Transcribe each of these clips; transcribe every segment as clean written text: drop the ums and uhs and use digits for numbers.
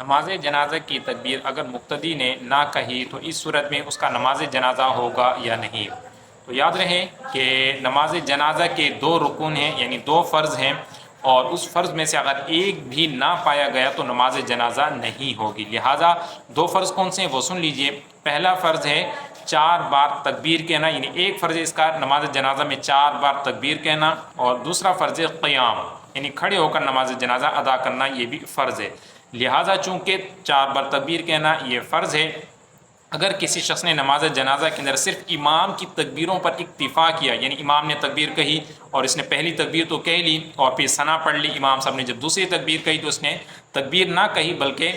نماز جنازہ کی تکبیر اگر مقتدی نے نہ کہی تو اس صورت میں اس کا نماز جنازہ ہوگا یا نہیں؟ تو یاد رہے کہ نماز جنازہ کے دو رکن ہیں، یعنی دو فرض ہیں، اور اس فرض میں سے اگر ایک بھی نہ پایا گیا تو نماز جنازہ نہیں ہوگی۔ لہٰذا دو فرض کون سے ہیں وہ سن لیجئے۔ پہلا فرض ہے 4 بار تکبیر کہنا، یعنی ایک فرض ہے اس کا نماز جنازہ میں 4 بار تکبیر کہنا، اور دوسرا فرض ہے قیام، یعنی کھڑے ہو کر نماز جنازہ ادا کرنا، یہ بھی فرض ہے۔ لہٰذا چونکہ 4 بار تکبیر کہنا یہ فرض ہے، اگر کسی شخص نے نماز جنازہ کے اندر صرف امام کی تکبیروں پر اکتفا کیا، یعنی امام نے تکبیر کہی اور اس نے پہلی تکبیر تو کہہ لی اور پھر ثنا پڑھ لی، امام صاحب نے جب دوسری تکبیر کہی تو اس نے تکبیر نہ کہی بلکہ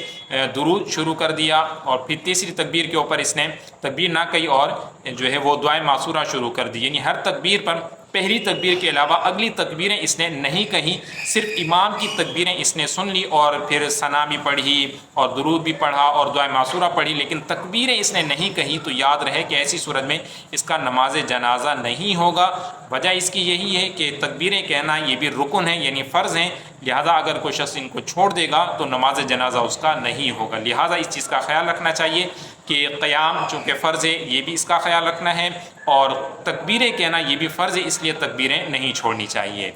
درود شروع کر دیا، اور پھر تیسری تکبیر کے اوپر اس نے تکبیر نہ کہی اور جو ہے وہ دعائے معصورہ شروع کر دی، یعنی ہر تکبیر پر پہلی تکبیر کے علاوہ اگلی تکبیریں اس نے نہیں کہیں، صرف امام کی تکبیریں اس نے سن لی اور پھر ثنا بھی پڑھی اور درود بھی پڑھا اور دعائے معصورہ پڑھی، لیکن تکبیریں اس نے نہیں کہیں، تو یاد رہے کہ ایسی صورت میں اس کا نماز جنازہ نہیں ہوگا۔ وجہ اس کی یہی ہے کہ تکبیریں کہنا یہ بھی رکن ہیں، یعنی فرض ہیں، لہذا اگر کوئی شخص ان کو چھوڑ دے گا تو نماز جنازہ اس کا نہیں ہوگا۔ لہذا اس چیز کا خیال رکھنا چاہیے کہ قیام چونکہ فرض ہے یہ بھی اس کا خیال رکھنا ہے، اور تکبیریں کہنا یہ بھی فرض ہے، اس لیے تکبیریں نہیں چھوڑنی چاہیے۔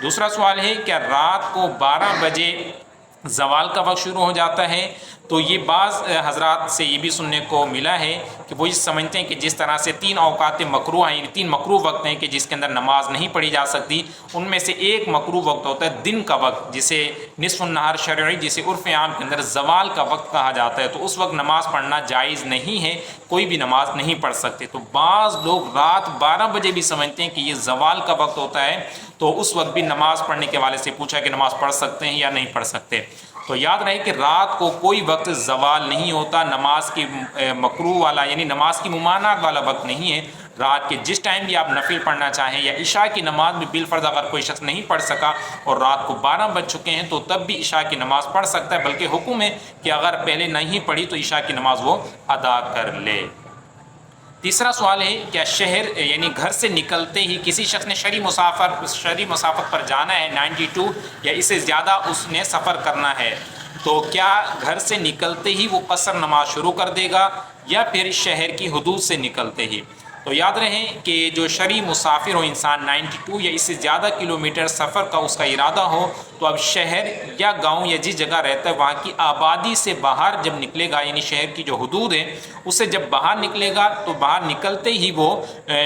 دوسرا سوال ہے کہ رات کو 12 بجے زوال کا وقت شروع ہو جاتا ہے، تو یہ بعض حضرات سے یہ بھی سننے کو ملا ہے کہ وہ یہ سمجھتے ہیں کہ جس طرح سے 3 اوقات مکروہ ہیں، 3 مکروہ وقت ہیں کہ جس کے اندر نماز نہیں پڑھی جا سکتی، ان میں سے ایک مکروہ وقت ہوتا ہے دن کا وقت، جسے نصف النہار شرعی، جسے عرف عام کے اندر زوال کا وقت کہا جاتا ہے، تو اس وقت نماز پڑھنا جائز نہیں ہے، کوئی بھی نماز نہیں پڑھ سکتے۔ تو بعض لوگ رات 12 بجے بھی سمجھتے ہیں کہ یہ زوال کا وقت ہوتا ہے، تو اس وقت بھی نماز پڑھنے کے والے سے پوچھا کہ نماز پڑھ سکتے ہیں یا نہیں پڑھ سکتے۔ تو یاد رہے کہ رات کو کوئی وقت زوال نہیں ہوتا، نماز کی مکروہ والا یعنی نماز کی ممانعت والا وقت نہیں ہے۔ رات کے جس ٹائم بھی آپ نفل پڑھنا چاہیں، یا عشاء کی نماز بھی بالفرض اگر کوئی شخص نہیں پڑھ سکا اور رات کو 12 بج چکے ہیں تو تب بھی عشاء کی نماز پڑھ سکتا ہے، بلکہ حکم ہے کہ اگر پہلے نہیں پڑھی تو عشاء کی نماز وہ ادا کر لے۔ تیسرا سوال ہے کیا شہر یعنی گھر سے نکلتے ہی کسی شخص نے شرعی مسافت پر جانا ہے 92 یا اس سے زیادہ اس نے سفر کرنا ہے، تو کیا گھر سے نکلتے ہی وہ قصر نماز شروع کر دے گا یا پھر شہر کی حدود سے نکلتے ہی؟ تو یاد رہیں کہ جو شرعی مسافر ہو انسان 92 یا اس سے زیادہ کلومیٹر سفر کا اس کا ارادہ ہو، تو اب شہر یا گاؤں یا جس جگہ رہتا ہے وہاں کی آبادی سے باہر جب نکلے گا، یعنی شہر کی جو حدود ہے اس سے جب باہر نکلے گا تو باہر نکلتے ہی وہ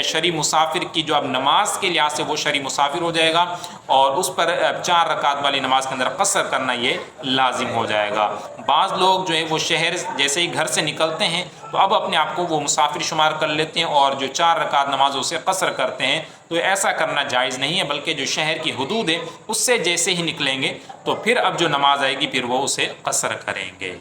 شرعی مسافر کی جو اب نماز کے لحاظ سے وہ شرعی مسافر ہو جائے گا، اور اس پر 4 رکعت والی نماز کے اندر قصر کرنا یہ لازم ہو جائے گا۔ بعض لوگ جو ہے وہ شہر جیسے ہی گھر سے نکلتے ہیں تو اب اپنے آپ کو وہ مسافر شمار کر لیتے ہیں اور جو 4 رکعت نمازوں سے قصر کرتے ہیں، تو ایسا کرنا جائز نہیں ہے، بلکہ جو شہر کی حدود ہے اس سے جیسے ہی نکلیں گے تو پھر اب جو نماز آئے گی پھر وہ اسے قصر کریں گے۔